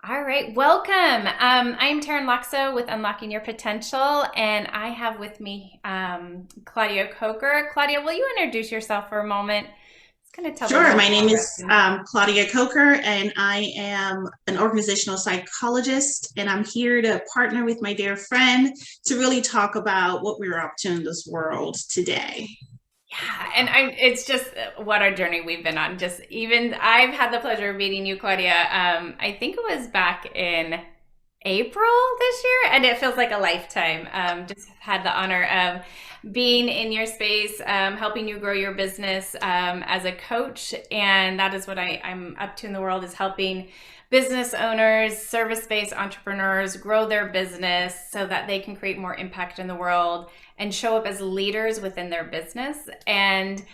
All right, welcome. I'm Taryn Laakso with Unlocking Your Potential, and I have with me Claudia Coker. Claudia, will you introduce yourself for a moment? It's going to tell the Sure. world My name about is you. Claudia Coker, and I am an organizational psychologist. And I'm here to partner with my dear friend to really talk about what we're up to in this world today. Yeah, and it's just what our journey we've been on. Just even I've had the pleasure of meeting you, Claudia. I think it was back in April this year, and it feels like a lifetime. Just had the honor of being in your space, helping you grow your business as a coach, and that is what I'm up to in the world is helping business owners, service-based entrepreneurs grow their business so that they can create more impact in the world and show up as leaders within their business. And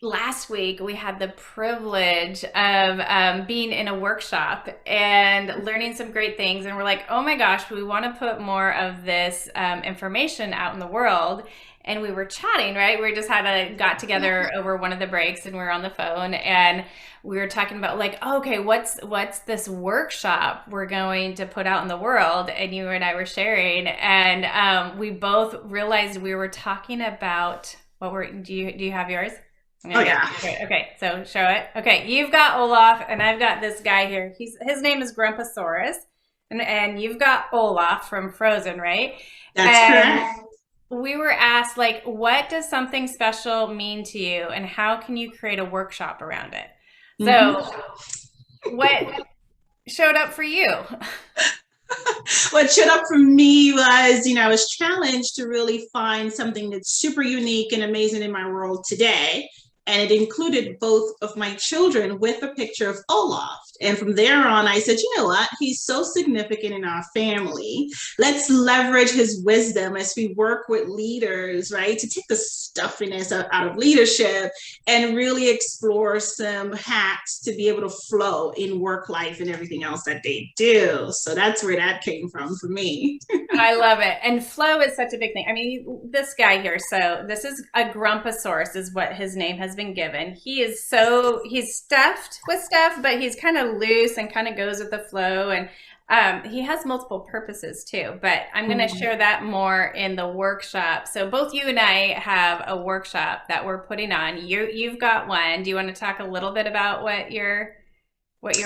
last week we had the privilege of being in a workshop and learning some great things, and we're like, oh my gosh, we want to put more of this information out in the world. And we were chatting, right? We just had a got together over one of the breaks, and we were on the phone, and we were talking about like, okay, what's this workshop we're going to put out in the world? And you and I were sharing, and we both realized we were talking about what were do you have yours? I'm Oh, gonna get yeah. okay. Okay, so show it. Okay, you've got Olaf, and I've got this guy here. His name is Grumpasaurus, and you've got Olaf from Frozen, right? That's And correct. we were asked like, what does something special mean to you, and how can you create a workshop around it? Mhm. So, what showed up for you? What showed up for me was, I was challenged to really find something that's super unique and amazing in my world today. And it included both of my children with a picture of Olaf. And from there on, I said, you know what? He's so significant in our family. Let's leverage his wisdom as we work with leaders, right? To take the stuffiness out of leadership and really explore some hacks to be able to flow in work life and everything else that they do. So that's where that came from for me. I love it. And flow is such a big thing. I mean, this guy here, so this is a Grumpasaurus is what his name has been given. He's stuffed with stuff, but he's kind of loose and kind of goes with the flow. And he has multiple purposes too, but I'm going to share that more in the workshop. So both you and I have a workshop that we're putting on. You've got one. Do you want to talk a little bit about what you're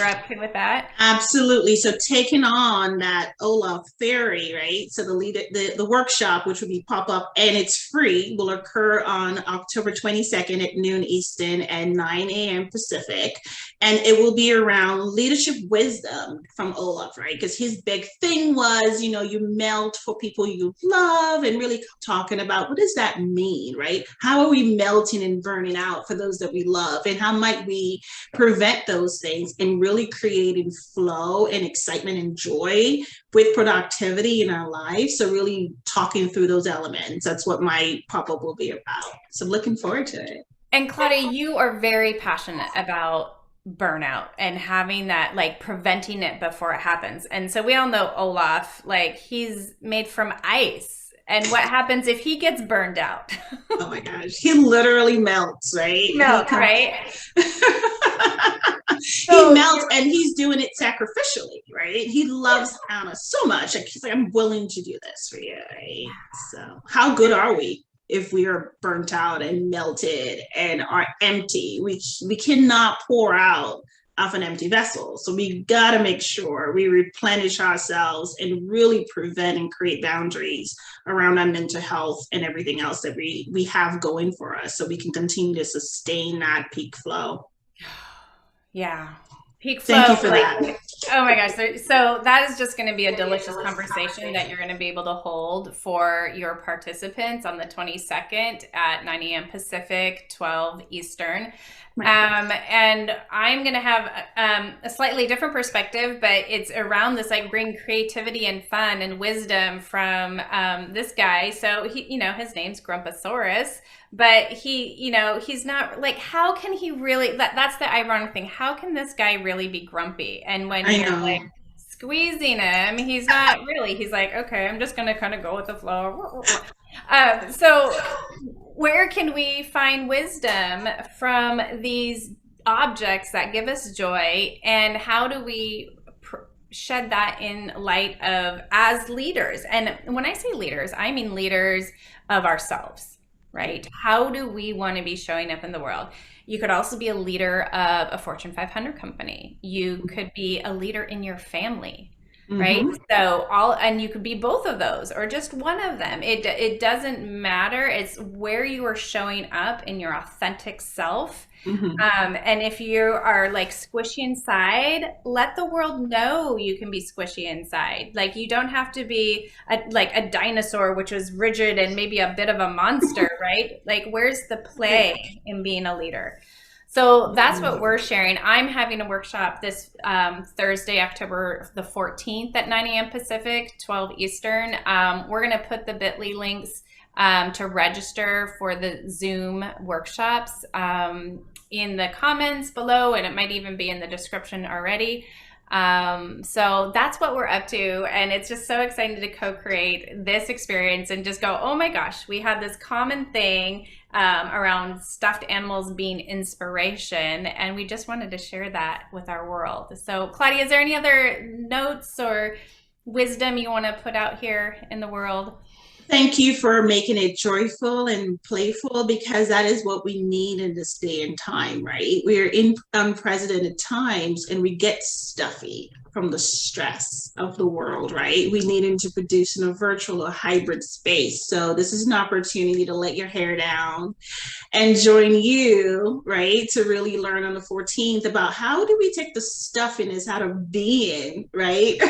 up to with that? Absolutely. So taking on that Olaf theory, right? So the workshop, which will be pop up and it's free, will occur on October 22nd at noon Eastern and 9 a.m. Pacific. And it will be around leadership wisdom from Olaf, right? Because his big thing was, you melt for people you love and really talking about what does that mean, right? How are we melting and burning out for those that we love? And how might we prevent those things and really creating flow and excitement and joy with productivity in our life. So really talking through those elements. That's what my pop-up will be about. So I'm looking forward to it. And Claudia, you are very passionate about burnout and having that, like preventing it before it happens. And so we all know Olaf, like he's made from ice. And what happens if he gets burned out? Oh my gosh. He literally melts, right? He Melt, can right? he So melts and he's doing it sacrificially, right? He loves Anna so much. Like he's like, I'm willing to do this for you, right? So how good are we if we are burnt out and melted and are empty? We cannot pour out off an empty vessel. So we got to make sure we replenish ourselves and really prevent and create boundaries around our mental health and everything else that we have going for us so we can continue to sustain that peak flow. yeah, peak Thank flow, you for like, that. oh my gosh. So that is just going to be a delicious conversation that you're going to be able to hold for your participants on the 22nd at 9 a.m. Pacific, 12 Eastern. And I'm going to have a slightly different perspective, but it's around this like bring creativity and fun and wisdom from this guy. So his name's Grumpasaurus, but he's not like, how can he really, that's the ironic thing. How can this guy really be grumpy? And when I you're like know. squeezing him, he's not really, he's like, okay, I'm just going to kind of go with the flow. So where can we find wisdom from these objects that give us joy, and how do we shed that in light of as leaders. And when I say leaders, I mean leaders of ourselves, right? How do we want to be showing up in the world? You could also be a leader of a Fortune 500 company. You could be a leader in your family, right? Mm-hmm. So and you could be both of those or just one of them. It doesn't matter. It's where you are showing up in your authentic self. Mm-hmm. And if you are like squishy inside, let the world know you can be squishy inside. Like you don't have to be like a dinosaur, which was rigid and maybe a bit of a monster, right? Like where's the play in being a leader? So that's what we're sharing. I'm having a workshop this Thursday, October the 14th at 9 a.m. Pacific, 12 Eastern. We're going to put the bit.ly links to register for the Zoom workshops in the comments below, and it might even be in the description already. So that's what we're up to, and it's just so exciting to co-create this experience and just go, oh my gosh, we had this common thing around stuffed animals being inspiration, and we just wanted to share that with our world. So Claudia, is there any other notes or wisdom you want to put out here in the world? Thank you for making it joyful and playful, because that is what we need in this day and time, right? We're in unprecedented times and we get stuffy from the stress of the world, right? We needing to produce in a virtual or hybrid space. So this is an opportunity to let your hair down and join you, right, to really learn on the 14th about how do we take the stuffiness out of being, right,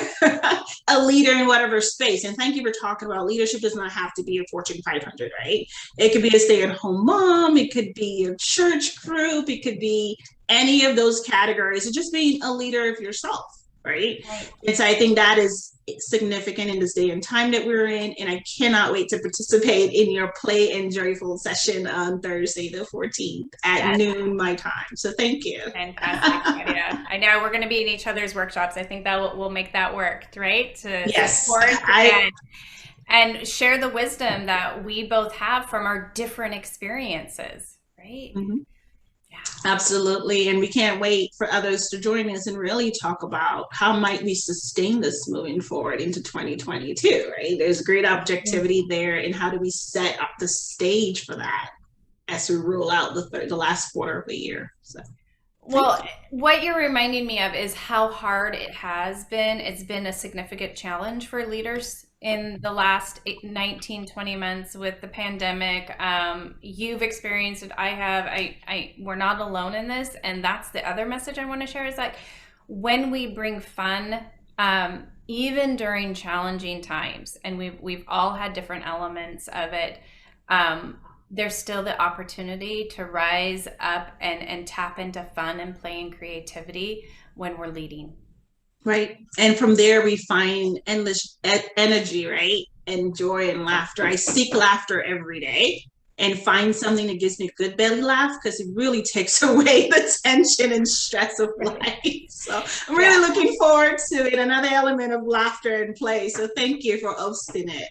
a leader in whatever space. And thank you for talking about leadership does not have to be a Fortune 500, right? It could be a stay-at-home mom, it could be a church group, it could be any of those categories, and just being a leader of yourself, right? And so I think that is significant in this day and time that we're in, and I cannot wait to participate in your play and joyful session on Thursday the 14th at noon my time. So thank you. Fantastic. Yeah, I know we're going to be in each other's workshops. I think that will make that work, right? To yes, support and share the wisdom that we both have from our different experiences, right? Mm-hmm. Absolutely. And we can't wait for others to join us and really talk about how might we sustain this moving forward into 2022, right? There's great objectivity there, and how do we set up the stage for that as we roll out the last quarter of the year. So well, what you're reminding me of is how hard it has been. It's been a significant challenge for leaders in the last 19, 20 months with the pandemic. You've experienced it. I have. We're not alone in this. And that's the other message I want to share is like when we bring fun, even during challenging times, and we've all had different elements of it, there's still the opportunity to rise up and tap into fun and play and creativity when we're leading. Right. And from there, we find endless energy, right? And joy and laughter. I seek laughter every day and find something that gives me a good belly laugh, because it really takes away the tension and stress of life. So I'm really looking forward to it. Another element of laughter and play. So thank you for hosting it.